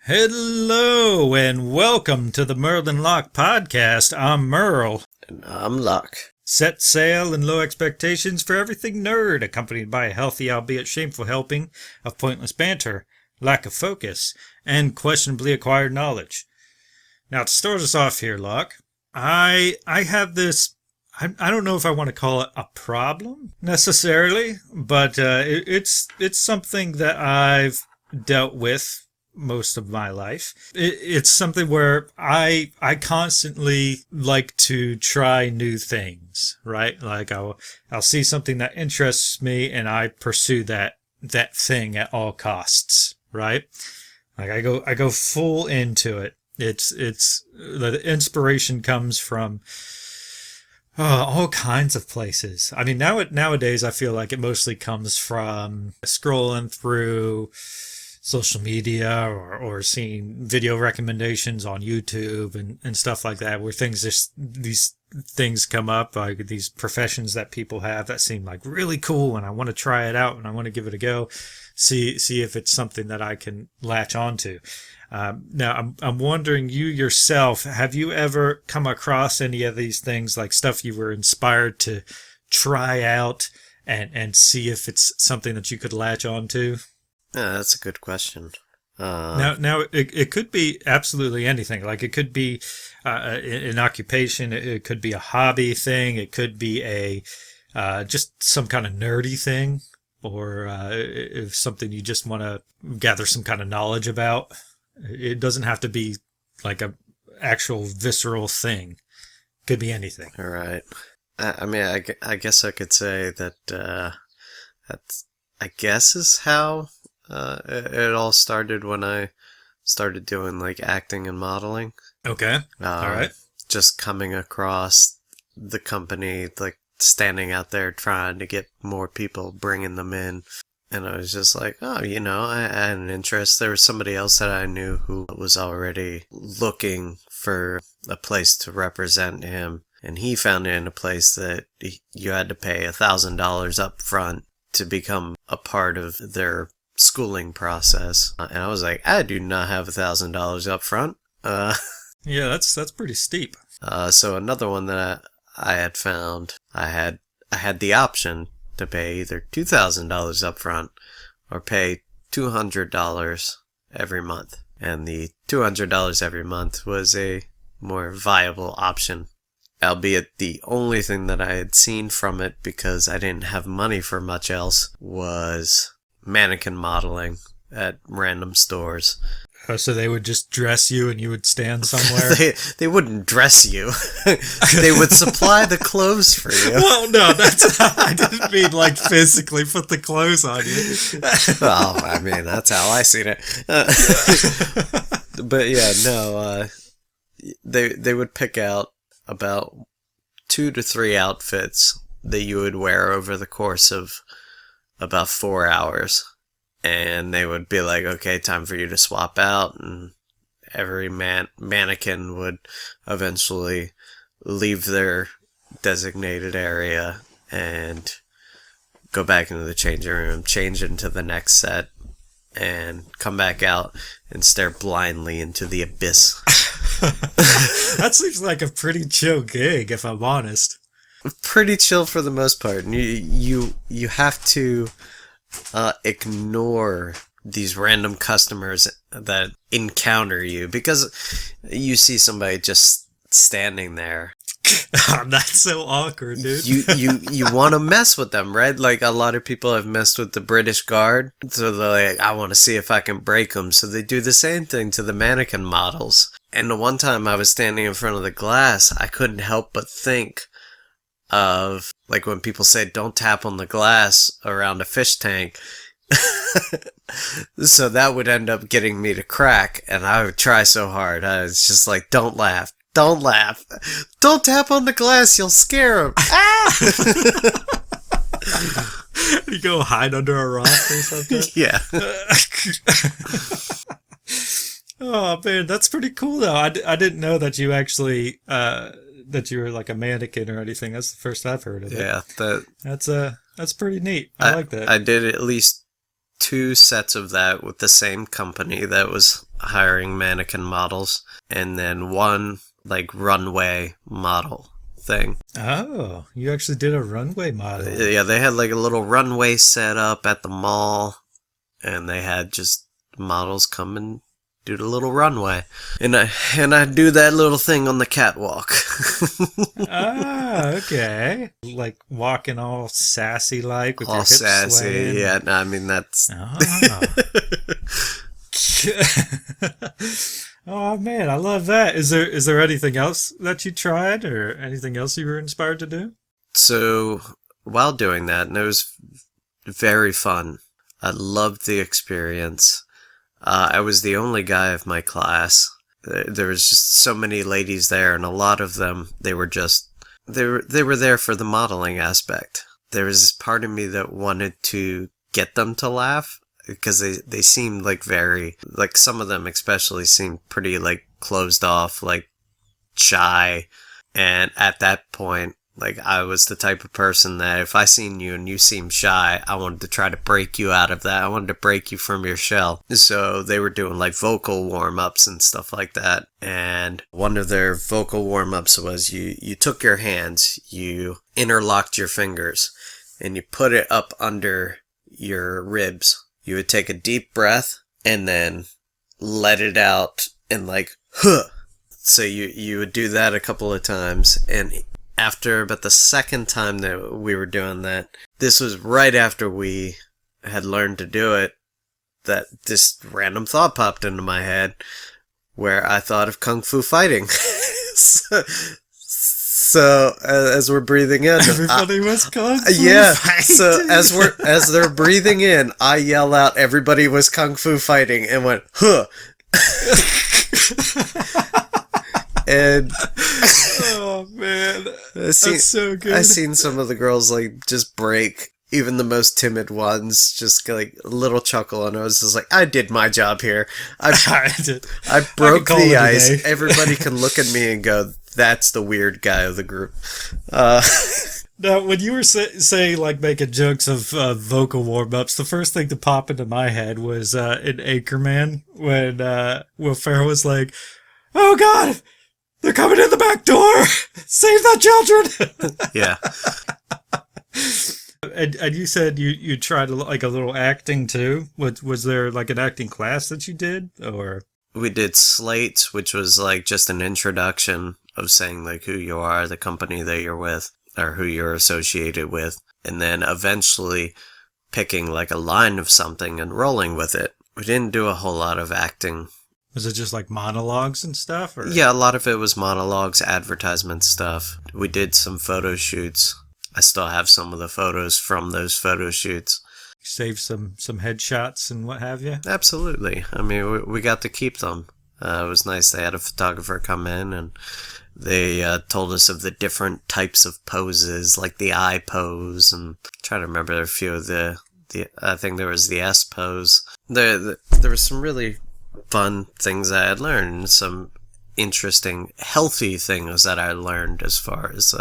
Hello and welcome to the Merlin Locke podcast. I'm Merle. And I'm Locke. Set sail and low expectations for everything nerd, accompanied by a healthy, albeit shameful helping of pointless banter, lack of focus, and questionably acquired knowledge. Now, to start us off here, Locke, I have this, I don't know if I want to call it a problem necessarily, but it's something that I've dealt with most of my life. It's something where I constantly like to try new things, right? Like I'll see something that interests me and I pursue that thing at all costs, right? Like I go full into it. It's the inspiration comes from all kinds of places. I mean, nowadays I feel like it mostly comes from scrolling through social media or seeing video recommendations on YouTube and stuff like that, where these things come up, like these professions that people have that seem like really cool, and I want to try it out and I want to give it a go, see if it's something that I can latch onto. Now I'm wondering, you yourself, have you ever come across any of these things, like stuff you were inspired to try out and see if it's something that you could latch onto? Yeah, that's a good question. Now it could be absolutely anything. Like it could be an occupation. It could be a hobby thing. It could be a just some kind of nerdy thing, or if something you just want to gather some kind of knowledge about. It doesn't have to be like a actual visceral thing. It could be anything. All right. I mean, I guess I could say that that's, I guess, is how it all started when I started doing like acting and modeling. Okay. All right. Just coming across the company, like standing out there trying to get more people, bringing them in. And I was just like, oh, I had an interest. There was somebody else that I knew who was already looking for a place to represent him. And he found it in a place that you had to pay $1,000 up front to become a part of their schooling process. And I was like, I do not have $1,000 up front. Yeah, that's pretty steep. So another one that I had found, I had the option to pay either $2,000 up front or pay $200 every month. And the $200 every month was a more viable option, albeit the only thing that I had seen from it, because I didn't have money for much else, was mannequin modeling at random stores. Oh, so they would just dress you and you would stand somewhere? They wouldn't dress you. They would supply the clothes for you. Well, no, I didn't mean like physically put the clothes on you. Well, I mean, that's how I seen it. But yeah, no, they would pick out about 2 to 3 outfits that you would wear over the course of about 4 hours. And they would be like, okay, time for you to swap out. And every mannequin would eventually leave their designated area and go back into the changing room, change into the next set, and come back out and stare blindly into the abyss. That seems like a pretty chill gig, if I'm honest. Pretty chill for the most part. And you have to ignore these random customers that encounter you, because you see somebody just standing there. That's so awkward, dude. You want to mess with them, right? Like a lot of people have messed with the British Guard, so they're like, I want to see if I can break them. So they do the same thing to the mannequin models. And the one time I was standing in front of the glass, I couldn't help but think of, like, when people say don't tap on the glass around a fish tank. So that would end up getting me to crack, and I would try so hard. I was just like, don't laugh, don't tap on the glass, you'll scare them. You go hide under a rock or something? Yeah. Oh man, that's pretty cool though. I didn't know that you actually that you were like a mannequin or anything. That's the first I've heard of it. Yeah, That's pretty neat. I like that. I did at least 2 sets of that with the same company that was hiring mannequin models, and then 1 like runway model thing. Oh, you actually did a runway model. Yeah, they had like a little runway set up at the mall, and they had just models come and do the little runway, and I do that little thing on the catwalk. Ah, okay. Like walking all sassy like with All your hips sassy, swaying. yeah. No, I mean that's. Oh. Oh man, I love that. Is there anything else that you tried or anything else you were inspired to do? So while doing that, and it was very fun. I loved the experience. I was the only guy of my class. There was just so many ladies there, and a lot of them, they were there for the modeling aspect. There was this part of me that wanted to get them to laugh, because they seemed like some of them especially seemed pretty like closed off, like shy. And at that point, like, I was the type of person that if I seen you and you seemed shy, I wanted to try to break you out of that. I wanted to break you from your shell. So they were doing like vocal warm-ups and stuff like that. And one of their vocal warm-ups was you took your hands, you interlocked your fingers, and you put it up under your ribs. You would take a deep breath and then let it out and like, huh. So you would do that a couple of times, and after about the second time that we were doing that, this was right after we had learned to do it, that this random thought popped into my head where I thought of Kung Fu fighting. So as we're breathing in, Everybody was Kung Fu yeah. fighting. So as they're breathing in, I yell out, "Everybody was Kung Fu fighting," and went, huh. And oh man, that's so good. I seen some of the girls like just break, even the most timid ones, just like a little chuckle, and I was just like, I did my job here. I broke the ice. Everybody can look at me and go, that's the weird guy of the group. Now, when you were saying, like, making jokes of vocal warm-ups, the first thing to pop into my head was in Anchorman, when Will Ferrell was like, oh god, they're coming in the back door! Save the children! Yeah. And you said you tried like a little acting too? Was there like an acting class that you did, or? We did Slate, which was like just an introduction of saying like who you are, the company that you're with, or who you're associated with, and then eventually picking like a line of something and rolling with it. We didn't do a whole lot of acting. Was it just like monologues and stuff? Or? Yeah, a lot of it was monologues, advertisement stuff. We did some photo shoots. I still have some of the photos from those photo shoots. Save some headshots and what have you? Absolutely. I mean, we got to keep them. It was nice. They had a photographer come in and they told us of the different types of poses, like the I pose, and I'm trying to remember a few of the I think there was the S pose. There were some really fun things I had learned, some interesting, healthy things that I learned as far as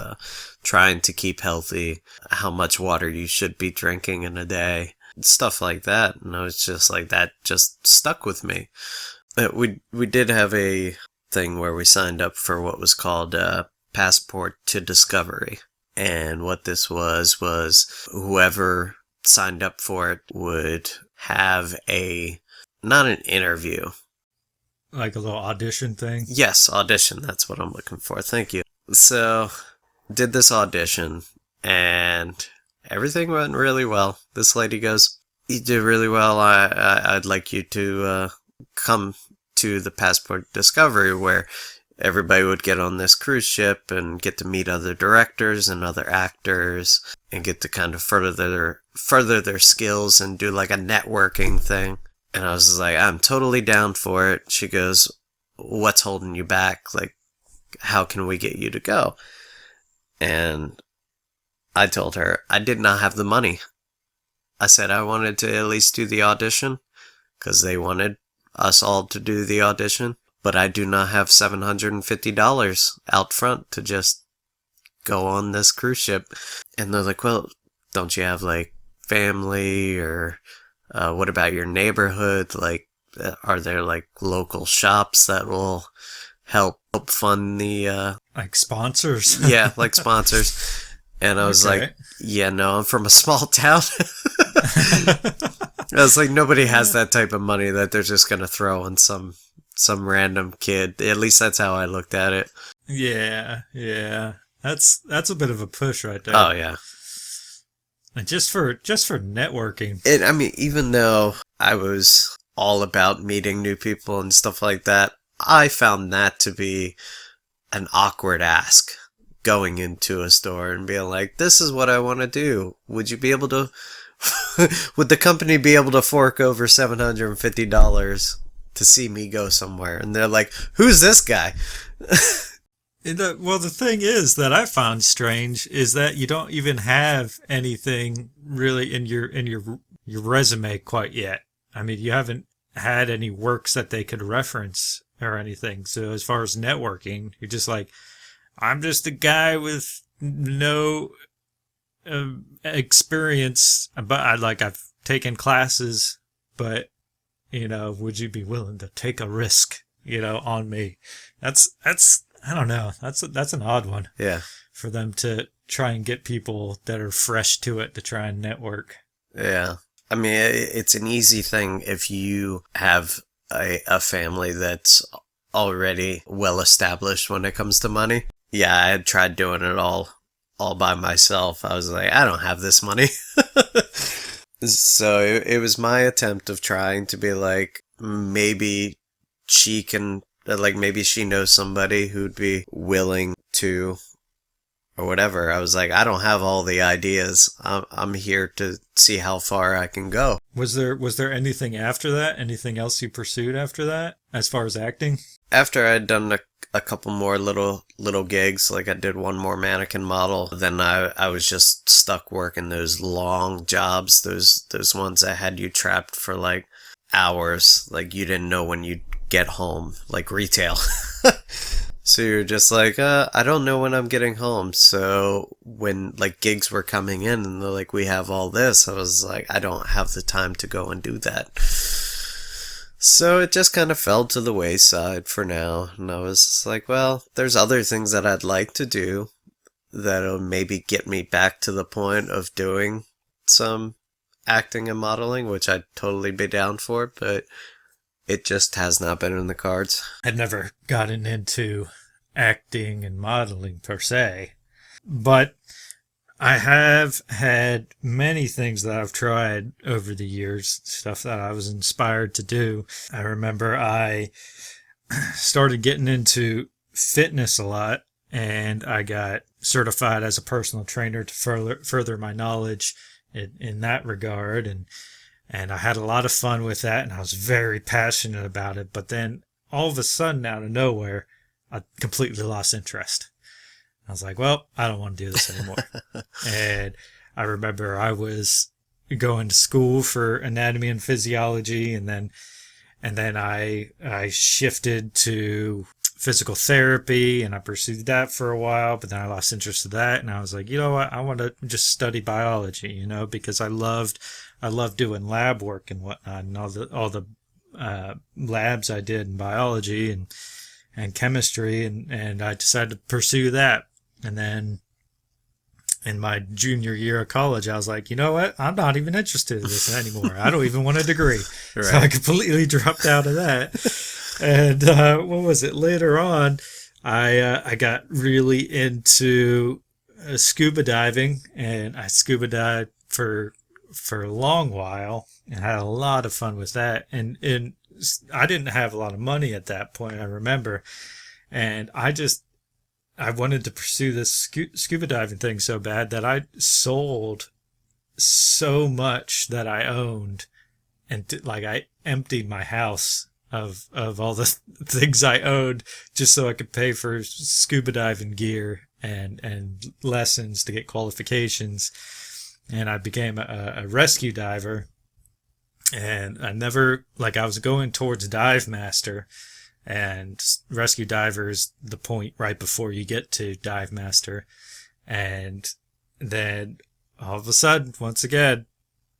trying to keep healthy, how much water you should be drinking in a day, stuff like that. And I was just like, that just stuck with me. We did have a thing where we signed up for what was called Passport to Discovery. And what this was whoever signed up for it would have not an interview. Like a little audition thing? Yes, audition. That's what I'm looking for. Thank you. So, did this audition, and everything went really well. This lady goes, you did really well. I'd like you to come to the Passport Discovery, where everybody would get on this cruise ship and get to meet other directors and other actors and get to kind of further their skills and do like a networking thing. And I was just like, I'm totally down for it. She goes, what's holding you back? Like, how can we get you to go? And I told her I did not have the money. I said I wanted to at least do the audition because they wanted us all to do the audition. But I do not have $750 out front to just go on this cruise ship. And they're like, well, don't you have like family or What about your neighborhood? Like, are there like local shops that will help fund the Like sponsors. yeah, like sponsors? And I was Okay. like, yeah, no, I'm from a small town. I was like, nobody has that type of money that they're just gonna throw on some random kid. At least that's how I looked at it. Yeah. That's a bit of a push right there. Oh yeah. And just for networking. I mean, even though I was all about meeting new people and stuff like that, I found that to be an awkward ask. Going into a store and being like, this is what I want to do. Would you be able to, would the company be able to fork over $750 to see me go somewhere? And they're like, who's this guy? Well, the thing is that I found strange is that you don't even have anything really in your resume quite yet. I mean, you haven't had any works that they could reference or anything. So as far as networking, you're just like, I'm just a guy with no experience, but I've taken classes, but would you be willing to take a risk, on me? That's I don't know. That's an odd one Yeah. for them to try and get people that are fresh to it to try and network. Yeah. I mean, it's an easy thing if you have a family that's already well established when it comes to money. Yeah, I had tried doing it all by myself. I was like, I don't have this money. So it was my attempt of trying to be like, maybe she can, like, maybe she knows somebody who'd be willing to, or whatever. I was like, I don't have all the ideas. I'm here to see how far I can go. Was there anything after that? Anything else you pursued after that as far as acting? After I'd done a couple more little gigs, like I did one more mannequin model, then I was just stuck working those long jobs, those ones that had you trapped for like hours, like you didn't know when you'd get home, like retail. So you're just like, I don't know when I'm getting home. So when like gigs were coming in and they're like, we have all this, I was like, I don't have the time to go and do that. So it just kind of fell to the wayside for now. And I was just like, well, there's other things that I'd like to do that'll maybe get me back to the point of doing some acting and modeling, which I'd totally be down for, but it just has not been in the cards. I'd never gotten into acting and modeling per se, but I have had many things that I've tried over the years, stuff that I was inspired to do. I remember I started getting into fitness a lot, and I got certified as a personal trainer to further my knowledge in that regard, and I had a lot of fun with that, and I was very passionate about it. But then all of a sudden, out of nowhere, I completely lost interest. I was like, well, I don't want to do this anymore. And I remember I was going to school for anatomy and physiology, and then I shifted to physical therapy, and I pursued that for a while, but then I lost interest in that, and I was like, you know what, I want to just study biology, because I loved doing lab work and whatnot, and all the labs I did in biology and chemistry, and I decided to pursue that. And then in my junior year of college, I was like, you know what? I'm not even interested in this anymore. I don't even want a degree. Right. So I completely dropped out of that. And what was it? Later on, I got really into scuba diving, and I scuba dived for a long while and had a lot of fun with that. And I didn't have a lot of money at that point, I remember. And I wanted to pursue this scuba diving thing so bad that I sold so much that I owned, and I emptied my house of all the things I owned just so I could pay for scuba diving gear and lessons to get qualifications. And I became a rescue diver, and I was going towards dive master. And rescue diver is the point right before you get to dive master. And then all of a sudden, once again,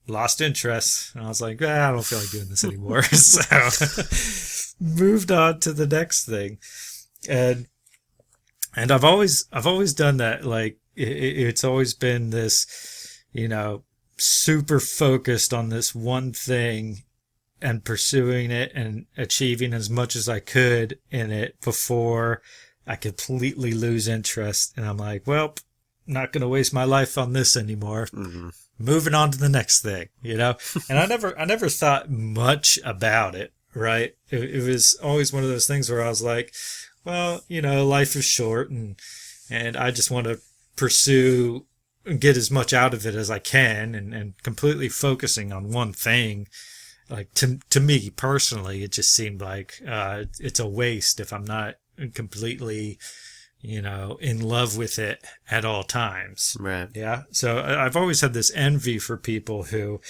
lost interest. And I was like, I don't feel like doing this anymore. So moved on to the next thing. And I've always done that. Like it's always been this, super focused on this one thing and pursuing it and achieving as much as I could in it before I completely lose interest. And I'm like, well, not going to waste my life on this anymore. Mm-hmm. Moving on to the next thing, And I never thought much about it, right? It was always one of those things where I was like, well, life is short and I just want to pursue and get as much out of it as I can and completely focusing on one thing. Like to me personally, it just seemed like it's a waste if I'm not completely, in love with it at all times. Right. Yeah. So I've always had this envy for people who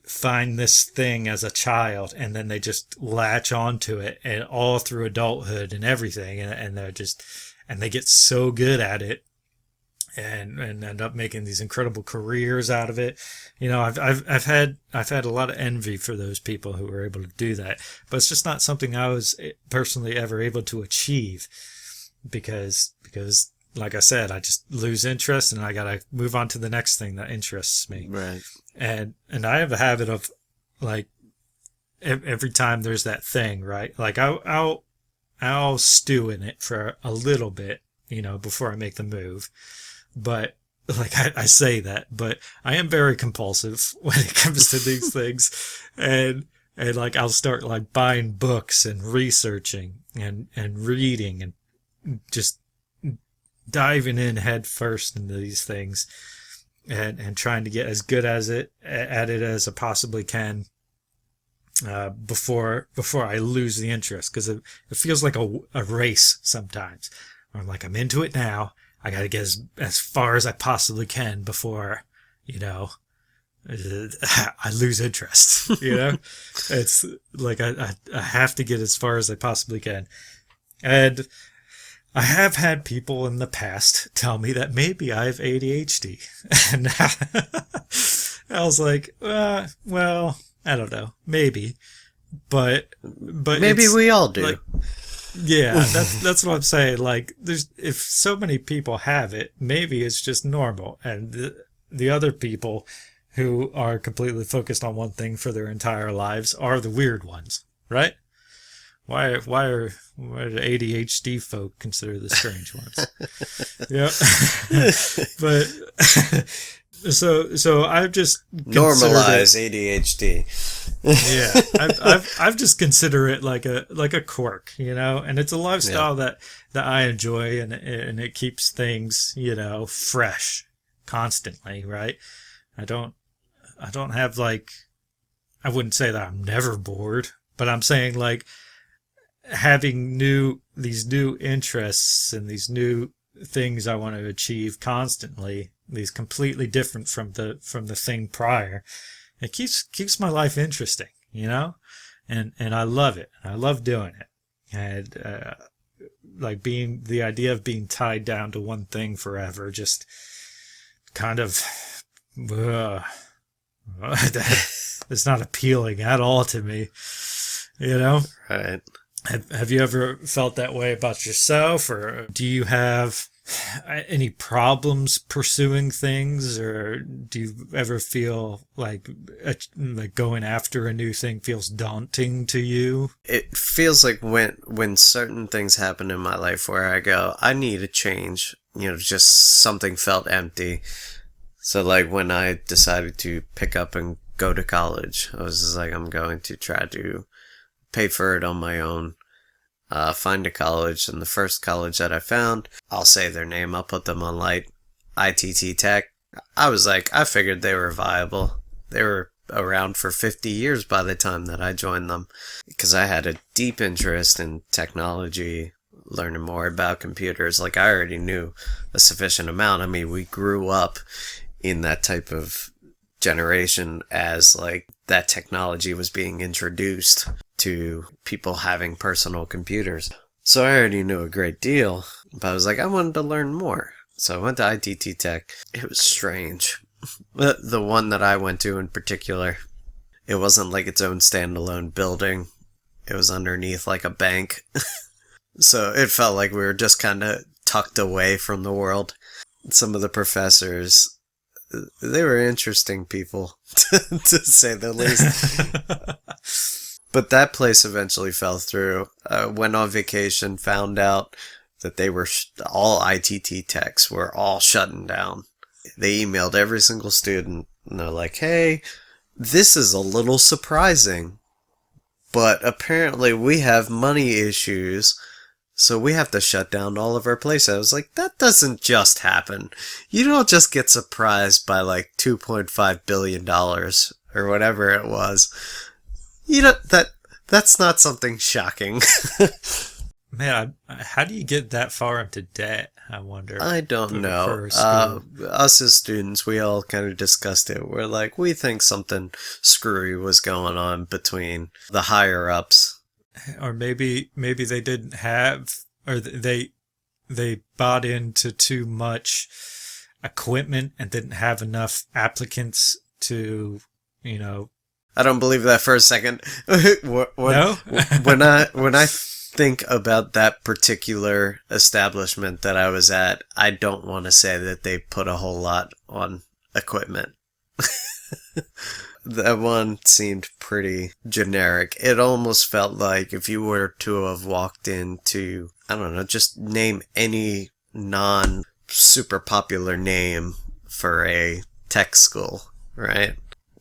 find this thing as a child and then they just latch onto it and all through adulthood and everything. And they're just, and they get so good at it. And end up making these incredible careers out of it. I've had a lot of envy for those people who were able to do that, but it's just not something I was personally ever able to achieve because like I said, I just lose interest and I gotta move on to the next thing that interests me. Right. And I have a habit of like every time there's that thing, right? Like I'll stew in it for a little bit, before I make the move. But like I say that, but I am very compulsive when it comes to these things. And like I'll start like buying books and researching and reading and just diving in head first into these things and trying to get as good at it as I possibly can before I lose the interest. Because it feels like a race sometimes. I'm like, I'm into it now. I got to get as far as I possibly can before, I lose interest, It's like I have to get as far as I possibly can. And I have had people in the past tell me that maybe I have ADHD. And I was like, well, I don't know, maybe. But maybe we all do. Like, yeah, that's what I'm saying. Like, if so many people have it, maybe it's just normal, and the other people who are completely focused on one thing for their entire lives are the weird ones, right? Why do ADHD folk consider the strange ones? Yep. But so I've just normalize ADHD. Yeah, I've just considered it like a quirk, and it's a lifestyle that I enjoy, and it keeps things, fresh constantly, right? I don't have like, I wouldn't say that I'm never bored, but I'm saying like having these new interests and these new things I want to achieve constantly, these completely different from the thing prior. It keeps my life interesting, and I love it. I love doing it. And like the idea of being tied down to one thing forever, just kind of, it's not appealing at all to me, Right. Have you ever felt that way about yourself, or do you have any problems pursuing things, or do you ever feel like going after a new thing feels daunting to you? It feels like when certain things happen in my life where I go, I need a change, just something felt empty. So like when I decided to pick up and go to college, I was just like, I'm going to try to pay for it on my own. Find a college, and the first college that I found, I'll say their name, I'll put them on light, ITT Tech. I was like, I figured they were viable. They were around for 50 years by the time that I joined them, because I had a deep interest in technology, learning more about computers. Like, I already knew a sufficient amount. I mean, we grew up in that type of generation as like that technology was being introduced to people having personal computers. So I already knew a great deal, but I was like, I wanted to learn more. So I went to ITT Tech. It was strange. The one that I went to in particular, it wasn't like its own standalone building. It was underneath like a bank. So it felt like we were just kind of tucked away from the world. Some of the professors, they were interesting people, to say the least. But that place eventually fell through. Went on vacation, found out that they were all ITT techs were all shutting down. They emailed every single student, and they're like, hey, this is a little surprising, but apparently we have money issues, so we have to shut down all of our places. I was like, that doesn't just happen. You don't just get surprised by like $2.5 billion or whatever it was. You know, that's not something shocking. Man, how do you get that far into debt, I wonder? I don't know. Us as students, we all kind of discussed it. We're like, we think something screwy was going on between the higher ups. Or maybe they didn't have, or they bought into too much equipment and didn't have enough applicants to, you know. I don't believe that for a second. No? when I think about that particular establishment that I was at, I don't want to say that they put a whole lot on equipment. That one seemed pretty generic. It almost felt like if you were to have walked into, I don't know, just name any non-super popular name for a tech school, right?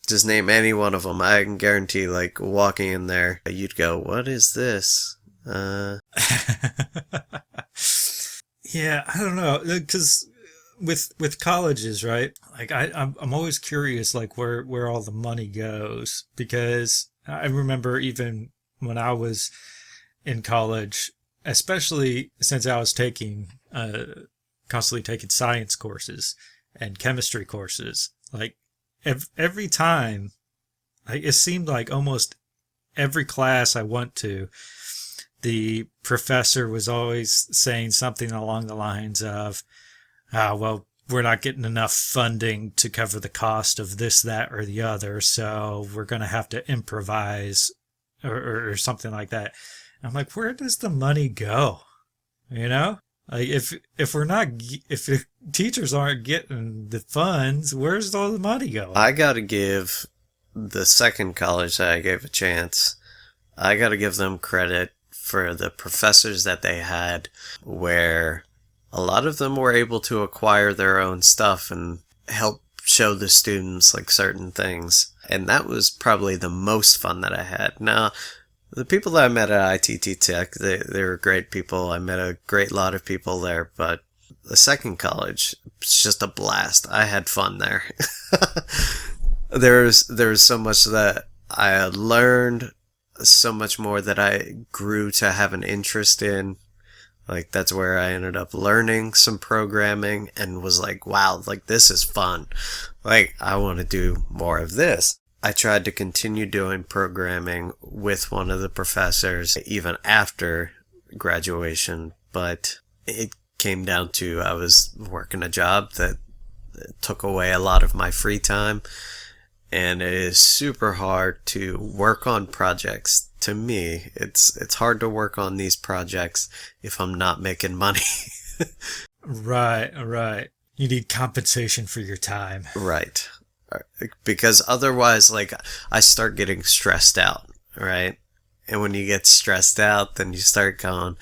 Just name any one of them. I can guarantee, like, walking in there, you'd go, what is this? Yeah, I don't know, because with colleges, right? Like I'm always curious, like where all the money goes, because I remember even when I was in college, especially since I was constantly taking science courses and chemistry courses, like every time, like it seemed like almost every class I went to, the professor was always saying something along the lines of, well, we're not getting enough funding to cover the cost of this, that, or the other, so we're going to have to improvise or something like that. I'm like, where does the money go? You know? Like, if the teachers aren't getting the funds, where's all the money going? I gotta give the second college that I gave a chance, I gotta give them credit for the professors that they had, where a lot of them were able to acquire their own stuff and help show the students like certain things. And that was probably the most fun that I had. Now, the people that I met at ITT Tech, they were great people. I met a great lot of people there, but the second college, it's just a blast. I had fun there. There was so much that I learned, so much more that I grew to have an interest in. Like, that's where I ended up learning some programming and was like, wow, like, this is fun. Like, I want to do more of this. I tried to continue doing programming with one of the professors even after graduation, but it came down to I was working a job that took away a lot of my free time, and it is super hard to work on projects. To me, it's hard to work on these projects if I'm not making money. Right. You need compensation for your time. Right. Because otherwise, like, I start getting stressed out, right? And when you get stressed out, then you start going,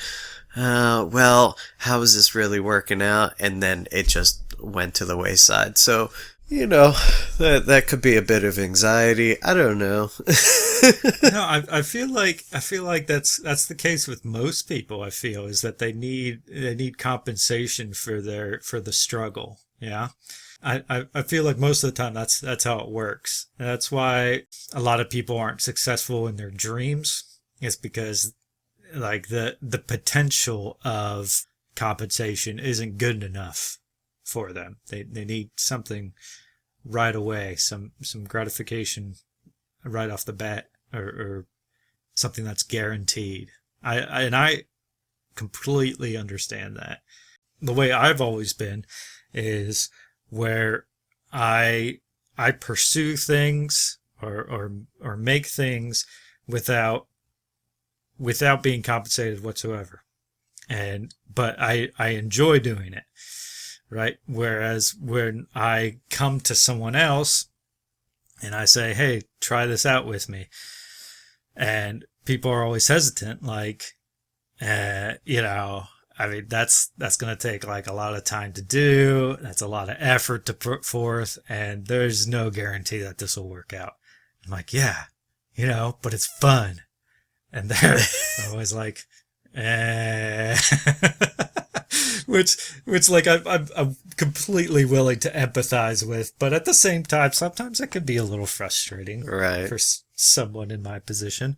well, how is this really working out? And then it just went to the wayside. So, you know, that could be a bit of anxiety. I don't know. No, I feel like that's the case with most people. I feel is that they need compensation for the struggle. Yeah. I feel like most of the time that's how it works. And that's why a lot of people aren't successful in their dreams. It's because like the potential of compensation isn't good enough for them. They need something right away, some gratification right off the bat, or something that's guaranteed. I completely understand that. The way I've always been is where I pursue things or make things without being compensated whatsoever. But I enjoy doing it, right? Whereas when I come to someone else and I say, hey, try this out with me, and people are always hesitant, like, I mean, that's going to take like a lot of time to do. That's a lot of effort to put forth, and there's no guarantee that this will work out. I'm like, yeah, but it's fun. And they're always like, which like I'm completely willing to empathize with, but at the same time, sometimes it can be a little frustrating, Right. for someone in my position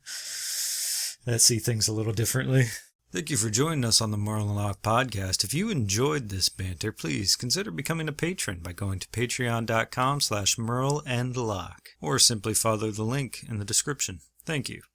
that see things a little differently. Thank you for joining us on the Merle and Locke podcast. If you enjoyed this banter, please consider becoming a patron by going to patreon.com/Merle and Locke, or simply follow the link in the description. Thank you.